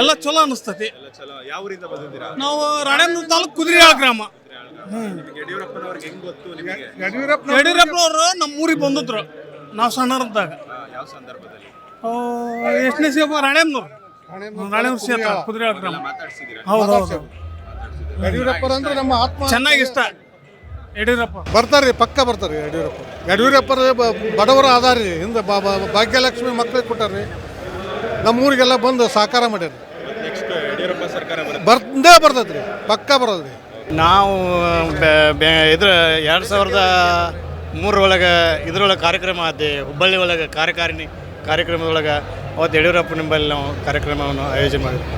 ಎಲ್ಲ ಚಲೋ ಅನಿಸ್ತತಿ. ಯಾವ ಊರಿಂದ ಬಂದಿದ್ದೀರಾ? ನಾವು ರಾಣೇಬೆನ್ನೂರು ತಾಲೂಕು ಕುದುರೆಹಾಳ ಗ್ರಾಮ. ಯಡಿಯೂರಪ್ಪನವ್ರಿಗೆ ಹೆಂಗ್ ಗೊತ್ತು ನಿಮಗೆ? ಯಡಿಯೂರಪ್ಪನವರು ನಮ್ಮ ಊರಿಗೆ ಬಂದಿದ್ರು ನಾವು ಸಣ್ಣರಂತಾಗ. ಯಾವ ಸಂದರ್ಭದಲ್ಲಿ ಎಷ್ಟನೇ ಸೇಪ ರಾಣೇಬೆನ್ನೂರು ಕ್ಷೇತ್ರ ಕುದುರೆಹಾಳ ಗ್ರಾಮ. ಮಾತಾಡ್ಸಿದ್ದೀರಾ? ಹೌದು ಯಡಿಯೂರಪ್ಪ ಅಂದ್ರೆ ನಮ್ಮ ಆತ್ಮ. ಚೆನ್ನಾಗಿ ಇಷ್ಟ ಯಡಿಯೂರಪ್ಪ. ಬರ್ತಾರ್ರಿ, ಪಕ್ಕ ಬರ್ತಾರೆ ಯಡಿಯೂರಪ್ಪರ ಬಡವರ ಆಧಾರ ರೀ. ಹಿಂದೆ ಭಾಗ್ಯಲಕ್ಷ್ಮಿ ಮಕ್ಳಿಗೆ ಕೊಟ್ಟಾರ್ರಿ. ನಮ್ಮೂರಿಗೆಲ್ಲ ಬಂದು ಸಾಕಾರ ಮಾಡ್ಯಾರ. ನೆಕ್ಸ್ಟ್ ಯಡಿಯೂರಪ್ಪ ಸರ್ಕಾರ ಬರ್ತೈತ್ರಿ, ಪಕ್ಕ ಬರೋದ್ರಿ. ನಾವು ಇದ್ರ 2003 ಒಳಗೆ ಇದ್ರೊಳಗೆ ಕಾರ್ಯಕ್ರಮ ಆದ ಹುಬ್ಬಳ್ಳಿ ಒಳಗೆ ಕಾರ್ಯಕ್ರಮದೊಳಗೆ ಅವತ್ತು ಯಡಿಯೂರಪ್ಪ ನಿಂಬಲ್ಲಿ ನಾವು ಕಾರ್ಯಕ್ರಮವನ್ನು ಆಯೋಜನೆ ಮಾಡಿದ್ವಿ.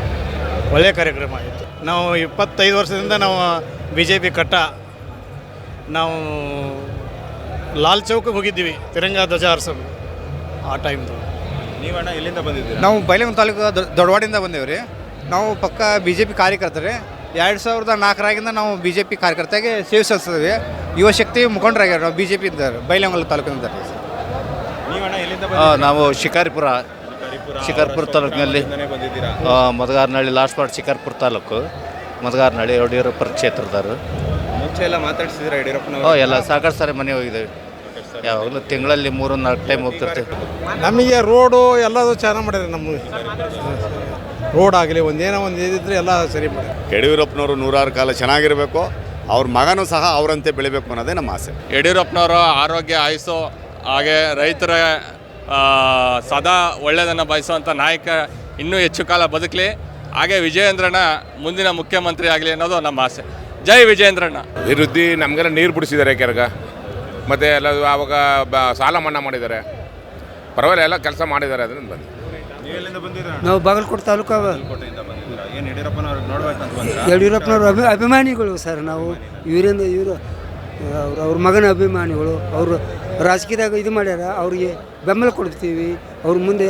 ಒಳ್ಳೆಯ ಕಾರ್ಯಕ್ರಮ ಆಯಿತು. ನಾವು 25 ವರ್ಷದಿಂದ ನಾವು BJP ಕಟ್ಟ ನಾವು ಲಾಲ್ ಚೌಕಿಗೆ ಹೋಗಿದ್ದೀವಿ ತಿರಂಗ ಧ್ವಜ ಹಾರಿಸೋದು ಆ ಟೈಮ್ದು. ನೀವಣ್ಣ ಎಲ್ಲಿಂದ ಬಂದಿದ್ದೀರಾ? ನಾವು ಬೈಲಹೊಂಗಲ ತಾಲೂಕು ದೊಡ್ಡವಾಡಿಂದ ಬಂದೇವೆ ರೀ. ನಾವು ಪಕ್ಕ BJP ಕಾರ್ಯಕರ್ತರು. 2004ರಾಗಿಂದ ನಾವು BJP ಕಾರ್ಯಕರ್ತೆಗೆ ಸೇವೆ ಸಲ್ಲಿಸಿದ್ವಿ. ಯುವ ಶಕ್ತಿ ಮುಖಂಡರಾಗ್ಯಾರ ನಾವು BJP ಇಂದ ಬೈಲಹೊಂಗಲ ತಾಲೂಕಿನಿಂದ. ನೀವಣ್ಣ ಎಲ್ಲಿಂದ ನಾವು ಶಿಕಾರಿಪುರ ತಾಲೂಕಿನಲ್ಲಿ ಬಂದಿದ್ದೀರಾ? ಮದಗಾರನಹಳ್ಳಿ ಲಾಸ್ಟ್ ಪಾರ್ಟ್ ಶಿಕಾರಿಪುರ ತಾಲೂಕು ಮದಗಾರನಹಳ್ಳಿ ಯಡಿಯೂರಪ್ಪ ಕ್ಷೇತ್ರದವರು. ಮುಂಚೆ ಎಲ್ಲ ಮಾತಾಡ್ಸಿದ್ದೀರಾ ಯಡಿಯೂರಪ್ಪನವರು? ಎಲ್ಲ ಸಾಕಷ್ಟು ಸಾರಿ ಮನೆ ಹೋಗಿದ್ದೇವೆ. ಯಾವಾಗಲೂ ತಿಂಗಳಲ್ಲಿ 3-4 ಟೈಮ್ ಹೋಗ್ತಿರ್ತೀವಿ. ನಮಗೆ ರೋಡು ಎಲ್ಲದು ಚೆನ್ನಾಗಿ ಮಾಡ್ಯಾರ. ನಮ್ಮ ರೋಡ್ ಆಗಲಿ ಒಂದೇನೋ ಒಂದು ಇದಿದ್ರೆ ಎಲ್ಲ ಸರಿ ಮಾಡಿ. ಯಡಿಯೂರಪ್ಪನವರು 100 ಕಾಲ ಚೆನ್ನಾಗಿರಬೇಕು. ಅವ್ರ ಮಗನೂ ಸಹ ಅವರಂತೆ ಬೆಳಿಬೇಕು ಅನ್ನೋದೇ ನಮ್ಮ ಆಸೆ. ಯಡಿಯೂರಪ್ಪನವರು ಆರೋಗ್ಯ ಆಯುಸ್ಸು ಹಾಗೆ ರೈತರ ಸದಾ ಒಳ್ಳೆಯದನ್ನು ಬಯಸುವಂಥ ನಾಯಕ ಇನ್ನೂ ಹೆಚ್ಚು ಕಾಲ ಬದುಕಲಿ. ಹಾಗೆ ವಿಜಯೇಂದ್ರಣ್ಣ ಮುಂದಿನ ಮುಖ್ಯಮಂತ್ರಿ ಆಗಲಿ ಅನ್ನೋದು ನಮ್ಮ ಆಸೆ. ಜೈ ವಿಜಯೇಂದ್ರಣ್ಣ. ಅಭಿವೃದ್ಧಿ ನಮಗೆಲ್ಲ ನೀರು ಬಿಡಿಸಿದ್ದಾರೆ ಕೆರೆಗ, ಮತ್ತು ಎಲ್ಲ ಆವಾಗ ಸಾಲ ಮನ್ನಾ ಮಾಡಿದ್ದಾರೆ. ಪರವಾಗಿಲ್ಲ, ಎಲ್ಲ ಕೆಲಸ ಮಾಡಿದ್ದಾರೆ. ಅದರಿಂದ ಬಂದು ನೀವೆಲ್ಲಿಂದ ಬಂದಿದ್ದೀರಾ? ನಾವು ಬಾಗಲಕೋಟೆ ತಾಲೂಕು. ಕೋಟೆಯಿಂದ ಬಂದಿದ್ದೀರಾ? ಏನು ಯಡಿಯೂರಪ್ಪನವ್ರಿಗೆ ನೋಡ್ಬೇಕಂತ ಬಂದಿರಾ? ಯಡಿಯೂರಪ್ಪನವ್ರ ಅಭಿಮಾನಿಗಳು ಸರ್ ನಾವು. ಇವರು ಅವ್ರ ಮಗನ ಅಭಿಮಾನಿಗಳು. ಅವರು ರಾಜಕೀಯದಾಗ ಇದು ಮಾಡ್ಯಾರ, ಅವ್ರಿಗೆ ಬೆಂಬಲ ಕೊಡ್ತೀವಿ. ಅವ್ರ ಮುಂದೆ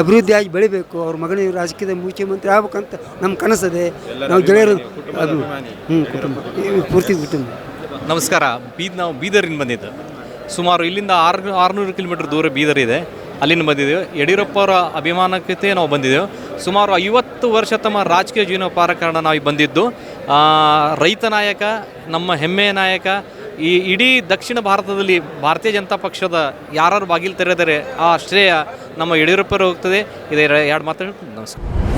ಅಭಿವೃದ್ಧಿಯಾಗಿ ಬೆಳಿಬೇಕು. ಅವ್ರ ಮಗನ ರಾಜಕೀಯದ ಮುಖ್ಯಮಂತ್ರಿ ಆಗ್ಬೇಕಂತ ನಮ್ಮ ಕನಸದೆ. ನಾವು ಗೆಳೆಯರು ಕುಟುಂಬ ಪೂರ್ತಿ ಕುಟುಂಬ. ನಮಸ್ಕಾರ. ನಾವು ಬೀದರಿಂದ ಬಂದಿದ್ದು. ಸುಮಾರು ಇಲ್ಲಿಂದ 600 ಕಿಲೋಮೀಟ್ರ್ ದೂರ ಬೀದರ್ ಇದೆ, ಅಲ್ಲಿಂದ ಬಂದಿದ್ದೇವೆ. ಯಡಿಯೂರಪ್ಪ ಅವರ ಅಭಿಮಾನಕ್ಕೆ ನಾವು ಬಂದಿದ್ದೆವು. ಸುಮಾರು 50 ವರ್ಷ ತಮ್ಮ ರಾಜಕೀಯ ಜೀವನೋಪಾರ ಕಾರಣ ನಾವು ಬಂದಿದ್ದು. ರೈತ ನಾಯಕ, ನಮ್ಮ ಹೆಮ್ಮೆಯ ನಾಯಕ. ಈ ಇಡೀ ದಕ್ಷಿಣ ಭಾರತದಲ್ಲಿ ಭಾರತೀಯ ಜನತಾ ಪಕ್ಷದ ಯಾರು ಬಾಗಿಲು ತೆರೆದರೆ ಆ ಶ್ರೇಯ ನಮ್ಮ ಯಡಿಯೂರಪ್ಪರು ಹೋಗ್ತದೆ. ಇದೇ 2 ಮಾತು. ನಮಸ್ಕಾರ.